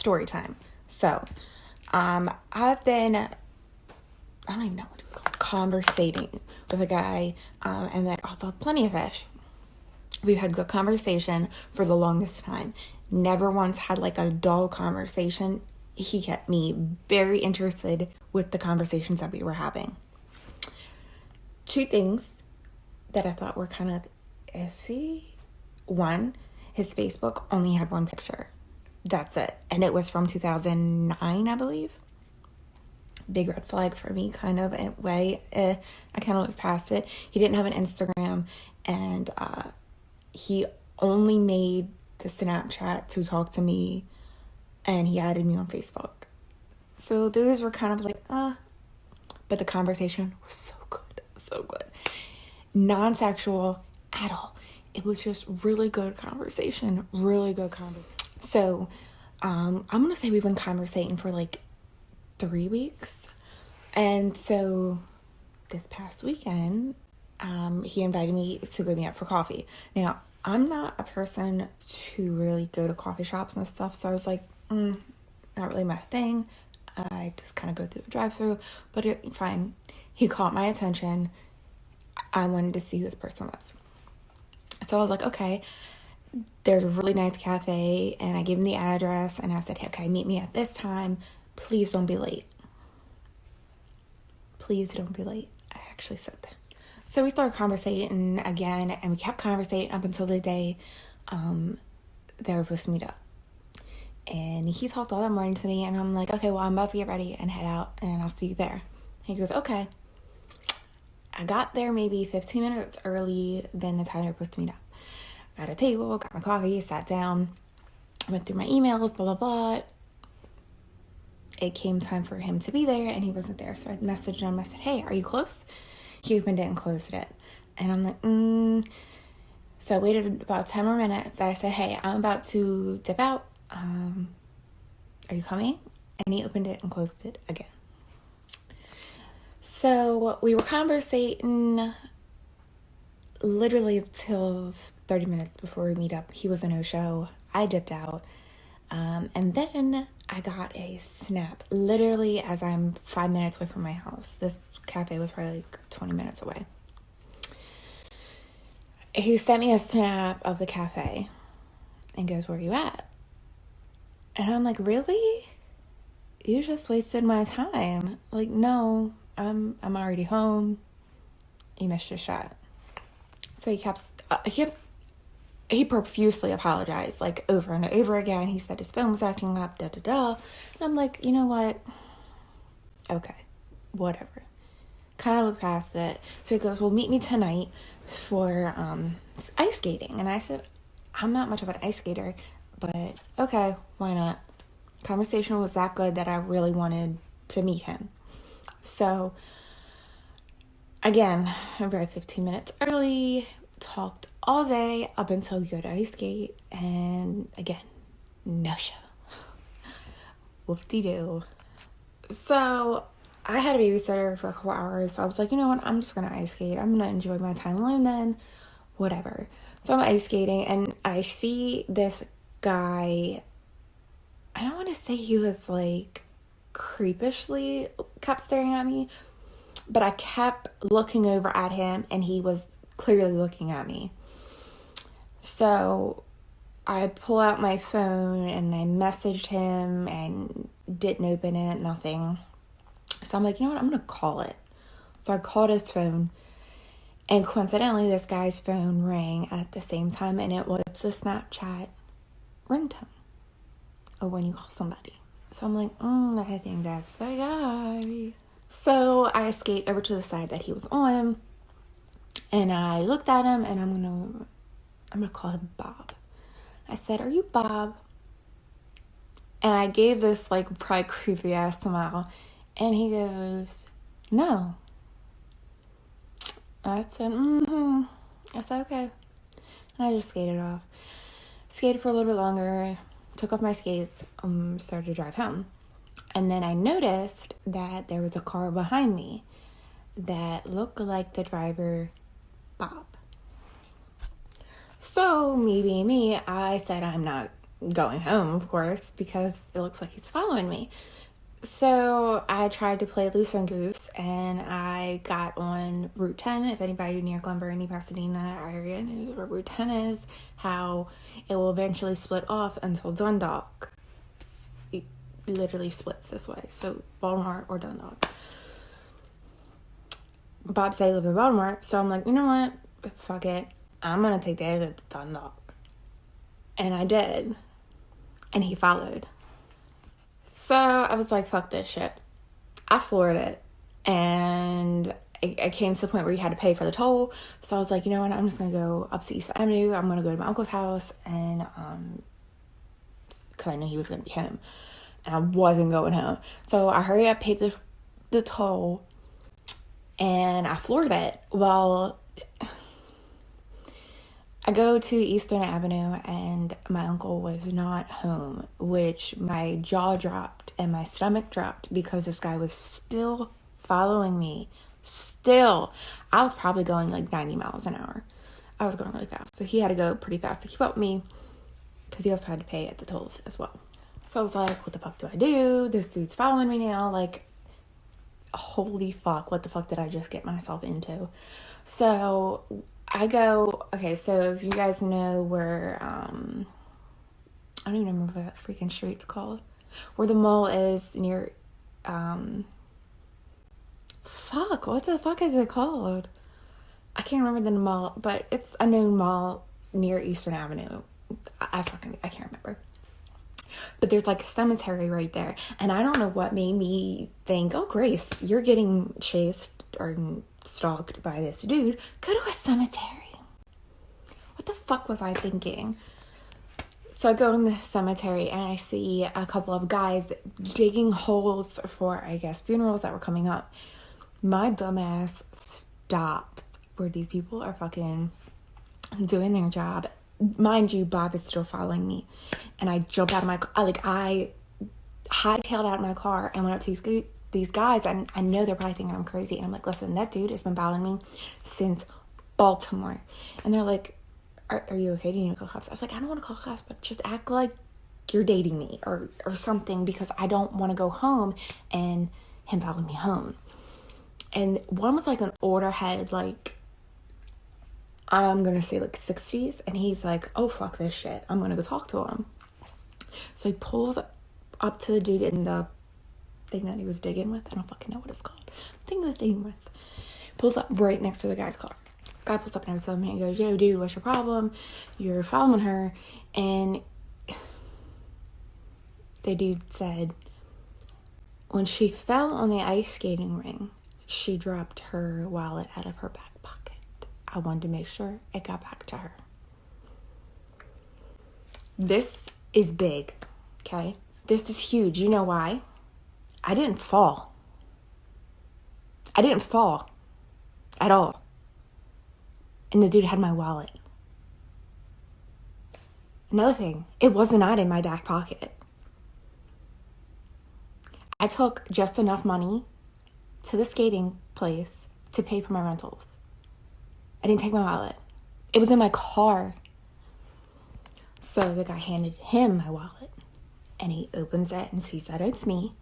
story time. So, I've been, I don't even know what to call it, conversating with a guy, and then off of Plenty of Fish. We've had good conversation for the longest time. Never once had like a dull conversation. He kept me very interested with the conversations that we were having. Two things that I thought were kind of iffy. One, his Facebook only had one picture. That's it. And it was from 2009, I believe. Big red flag for me, kind of, in a way. I kind of looked past it. He didn't have an Instagram, and he only made the Snapchat to talk to me, and he added me on Facebook. So those were kind of like, but the conversation was so good, so good. Non-sexual at all. It was just really good conversation, really good conversation. So, I'm going to say we've been conversating for like 3 weeks. And so this past weekend, he invited me to go meet up for coffee. Now, I'm not a person to really go to coffee shops and stuff. So I was like, not really my thing. I just kind of go through the drive-thru, but fine. He caught my attention. I wanted to see who this person was. So I was like, okay, there's a really nice cafe, and I gave him the address, and I said, hey, okay, meet me at this time. Please don't be late. Please don't be late. I actually said that. So we started conversating again, and we kept conversating up until the day they were supposed to meet up. And he talked all that morning to me, and I'm like, okay, well, I'm about to get ready and head out, and I'll see you there. He goes, okay. I got there maybe 15 minutes early than the time we were supposed to meet up. Got a table, got my coffee, sat down, went through my emails, blah, blah, blah. It came time for him to be there, and he wasn't there. So I messaged him. I said, hey, are you close? He opened it and closed it. And I'm like, So I waited about 10 more minutes. I said, hey, I'm about to dip out. Are you coming? And he opened it and closed it again. So we were conversating literally till 30 minutes before we meet up. He was a no-show. I dipped out. And then I got a snap literally as I'm 5 minutes away from my house. This cafe was probably like 20 minutes away. He sent me a snap of the cafe and goes, where are you at? And I'm like, really? You just wasted my time. Like, no, I'm already home. You missed your shot. So he profusely apologized, like, over and over again. He said his phone was acting up, da-da-da. And I'm like, you know what? Okay, whatever. Kind of looked past it. So he goes, well, meet me tonight for ice skating. And I said, I'm not much of an ice skater, but okay, why not? Conversation was that good that I really wanted to meet him. So, again, I arrived 15 minutes early, talked all day up until we go to ice skate, and again, no show. Whoop-de-doo. So, I had a babysitter for a couple hours, so I was like, you know what, I'm just going to ice skate. I'm going to enjoy my time alone then, whatever. So I'm ice skating, and I see this guy. I don't want to say he was like creepishly kept staring at me, but I kept looking over at him, and he was clearly looking at me. So I pull out my phone and I messaged him and didn't open it, nothing. So I'm like, you know what, I'm going to call it. So I called his phone, and coincidentally this guy's phone rang at the same time, and it was the Snapchat ringtone of when you call somebody. So I'm like, I think that's the guy. So I skate over to the side that he was on, and I looked at him, and I'm gonna call him Bob. I said, are you Bob? And I gave this like probably creepy ass smile, and he goes, no. I said, I said, okay. And I just skated off. Skated for a little bit longer, took off my skates, started to drive home. And then I noticed that there was a car behind me that looked like the driver, Bob. So, me being me, I said, I'm not going home, of course, because it looks like he's following me. So I tried to play loose and goose, and I got on Route 10. If anybody near Glen Burnie, Pasadena area knows where Route 10 is, how it will eventually split off until Dundalk. It literally splits this way. So Baltimore or Dundalk. Bob said he lived in Baltimore, so I'm like, you know what? Fuck it. I'm going to take the exit to Dundalk. And I did. And he followed. So I was like, fuck this shit. I floored it. And it came to the point where you had to pay for the toll. So I was like, you know what? I'm just going to go up to East Avenue. I'm going to go to my uncle's house. And, because I knew he was going to be home. And I wasn't going home. So I hurried up, paid the toll. And I floored it. Well, I go to Eastern Avenue and my uncle was not home, which my jaw dropped and my stomach dropped because this guy was still following me. Still. I was probably going like 90 miles an hour. I was going really fast. So he had to go pretty fast to keep up with me because he also had to pay at the tolls as well. So I was like, what the fuck do I do? This dude's following me now. Like, holy fuck, what the fuck did I just get myself into? So I go, okay, so if you guys know where, I don't even remember what that freaking street's called, where the mall is near, fuck, what the fuck is it called? I can't remember the mall, but it's a known mall near Eastern Avenue. I can't remember. But there's like a cemetery right there. And I don't know what made me think, oh, Grace, you're getting chased or stalked by this dude. Go to a cemetery. What the fuck was I thinking? So I go in the cemetery and I see a couple of guys digging holes for, I guess, funerals that were coming up. My dumbass stops where these people are fucking doing their job. Mind you, Bob is still following me. And I jumped out of my car. Like, I hightailed out of my car and went up to these guys. And I know they're probably thinking I'm crazy. And I'm like, listen, that dude has been following me since Baltimore. And they're like, are you okay? Do you need to call cops? I was like, I don't want to call cops, but just act like you're dating me or something, because I don't want to go home and him following me home. And one was like an older head, like, I'm going to say like 60s. And he's like, oh, fuck this shit. I'm going to go talk to him. So he pulls up to the dude in the thing that he was digging with. I don't fucking know what it's called. The thing he was digging with. Pulls up right next to the guy's car. Guy pulls up next to him and he goes, yo, dude, what's your problem? You're following her. And the dude said, when she fell on the ice skating ring, she dropped her wallet out of her back pocket. I wanted to make sure it got back to her. This is big, okay? This is huge. You know why? I didn't fall. I didn't fall at all. And the dude had my wallet. Another thing, it was not in my back pocket. I took just enough money to the skating place to pay for my rentals. I didn't take my wallet. It was in my car. So the guy handed him my wallet. And he opens it and sees that it's me.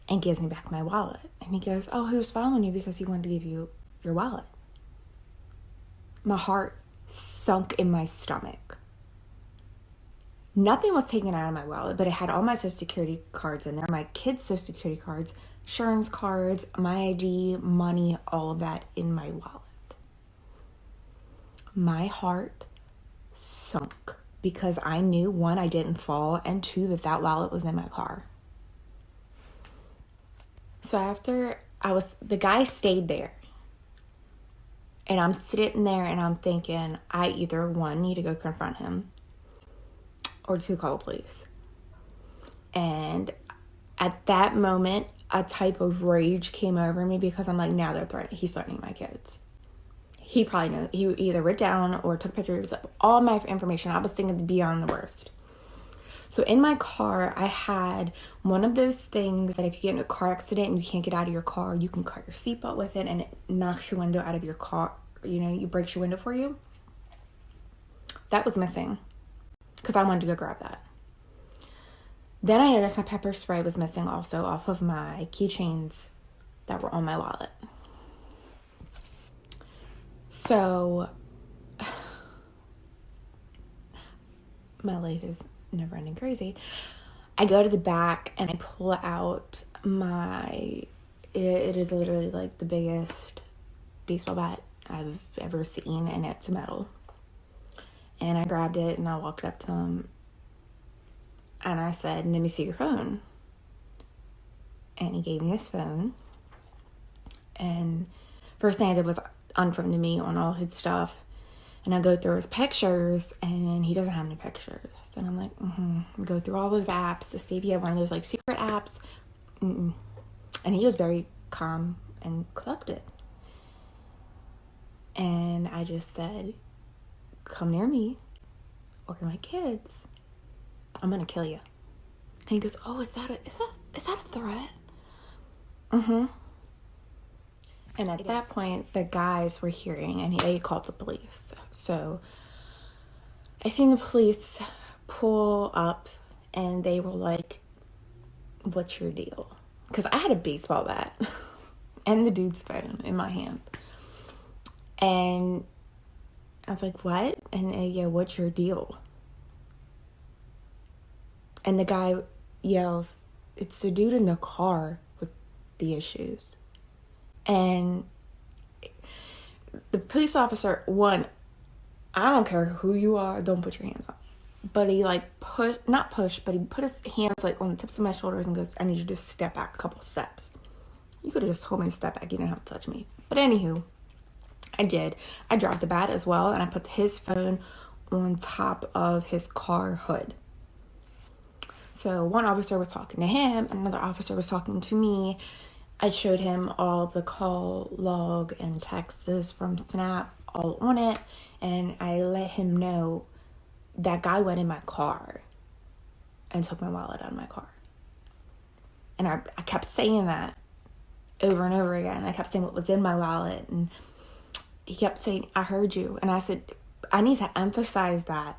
And gives me back my wallet. And he goes, oh, he was following you because he wanted to give you your wallet. My heart sunk in my stomach. Nothing was taken out of my wallet, but it had all my social security cards in there. My kids' social security cards, insurance cards, my ID, money, all of that in my wallet. My heart sunk because I knew, one, I didn't fall, and two, that wallet was in my car. So after the guy stayed there, and I'm sitting there and I'm thinking, I either, one, need to go confront him, or two, call the police. And at that moment, a type of rage came over me because I'm like, now he's threatening my kids. He probably knew. He either wrote down or took pictures of all my information. I was thinking beyond the worst. So in my car, I had one of those things that if you get in a car accident and you can't get out of your car, you can cut your seatbelt with it and it knocks your window out of your car. It breaks your window for you. That was missing because I wanted to go grab that. Then I noticed my pepper spray was missing also off of my keychains that were on my wallet. So my life is never ending crazy. I go to the back and I pull out it is literally like the biggest baseball bat I've ever seen, and it's metal. And I grabbed it and I walked up to him and I said, "Let me see your phone." And he gave me his phone. And first thing I did was unfriended me on all his stuff. And I go through his pictures and he doesn't have any pictures. And I'm like, go through all those apps to see if he had one of those like secret apps. And he was very calm and collected. And I just said, "Come near me or my kids, I'm gonna kill you." And he goes, "Oh, is that a threat?" And at that point, the guys were hearing, and they called the police. So I seen the police pull up, and they were like, "What's your deal?" Because I had a baseball bat and the dude's phone in my hand. And I was like, "What?" And yeah, "What's your deal?" And the guy yells, "It's the dude in the car with the issues." And the police officer, one, I don't care who you are, don't put your hands on me. But he like but he put his hands like on the tips of my shoulders and goes, "I need you to step back a couple of steps." You could have just told me to step back. You didn't have to touch me. But anywho, I did. I dropped the bat as well, and I put his phone on top of his car hood. So one officer was talking to him, another officer was talking to me. I showed him all the call log and texts from Snap all on it, and I let him know that guy went in my car and took my wallet out of my car. And I kept saying that over and over again. I kept saying what was in my wallet, and he kept saying, "I heard you." And I said, I need to emphasize that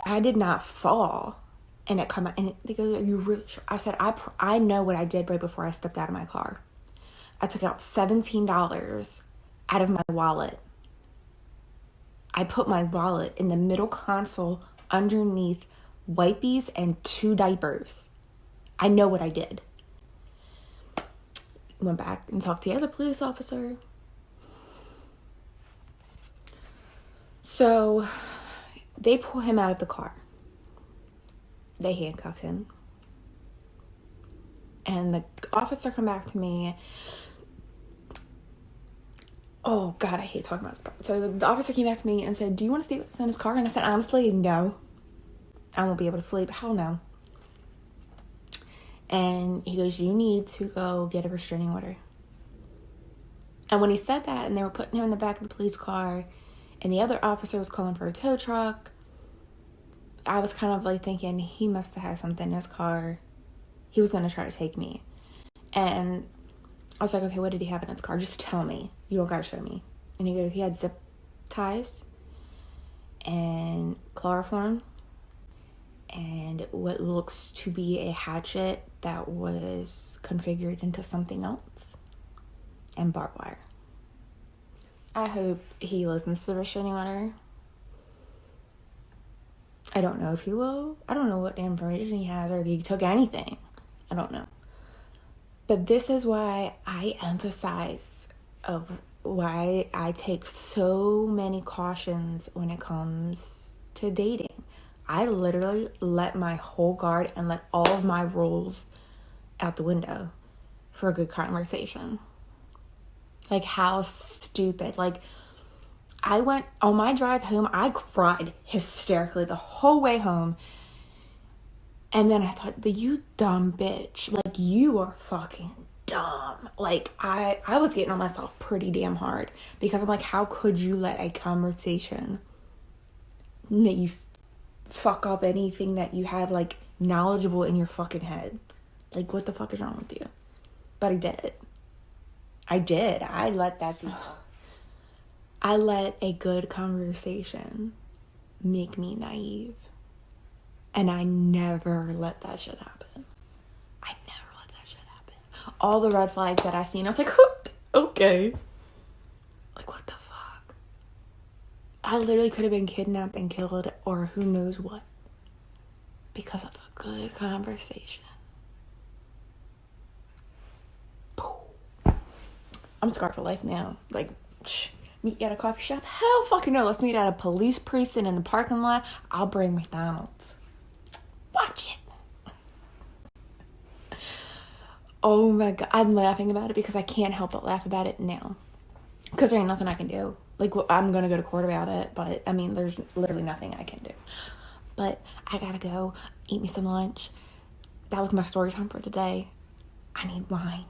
I did not fall and it come out. And they go, "Are you really sure?" I said, I know what I did right before I stepped out of my car. I took out $17 out of my wallet. I put my wallet in the middle console underneath wipies and 2 diapers. I know what I did. Went back and talked to the other police officer. So they pull him out of the car. They handcuff him. And the officer come back to me. Oh, God, I hate talking about this part. So the officer came back to me and said, "Do you want to sleep in his car?" And I said, "Honestly, no. I won't be able to sleep. Hell no." And he goes, "You need to go get a restraining order." And when he said that, and they were putting him in the back of the police car, and the other officer was calling for a tow truck, I was kind of like thinking he must have had something in his car. He was going to try to take me. And I was like, "Okay, what did he have in his car? Just tell me. You don't got to show me." And he goes, "He had zip ties and chloroform and what looks to be a hatchet that was configured into something else, and barbed wire." I hope he listens to the restraining order. I don't know if he will. I don't know what information he has or if he took anything. I don't know. But this is why I emphasize of why I take so many cautions when it comes to dating. I literally let my whole guard and let all of my rules out the window for a good conversation. Like, how stupid. Like, I went on my drive home, I cried hysterically the whole way home. And then I thought, "But you dumb bitch. Like, you are fucking dumb." Like, I was getting on myself pretty damn hard because I'm like, how could you let a conversation make you fuck up anything that you had, like, knowledgeable in your fucking head? Like, what the fuck is wrong with you? But I did. I let that do. I let a good conversation make me naive. And I never let that shit happen. I never let that shit happen. All the red flags that I seen, I was like, okay. Like, what the fuck? I literally could have been kidnapped and killed or who knows what. Because of a good conversation. I'm scarred for life now. Like, meet you at a coffee shop? Hell fucking no. Let's meet at a police precinct in the parking lot. I'll bring McDonald's. Watch it. Oh my god. I'm laughing about it because I can't help but laugh about it now. Because there ain't nothing I can do. Like, I'm going to go to court about it. But, I mean, there's literally nothing I can do. But I gotta go eat me some lunch. That was my story time for today. I need wine.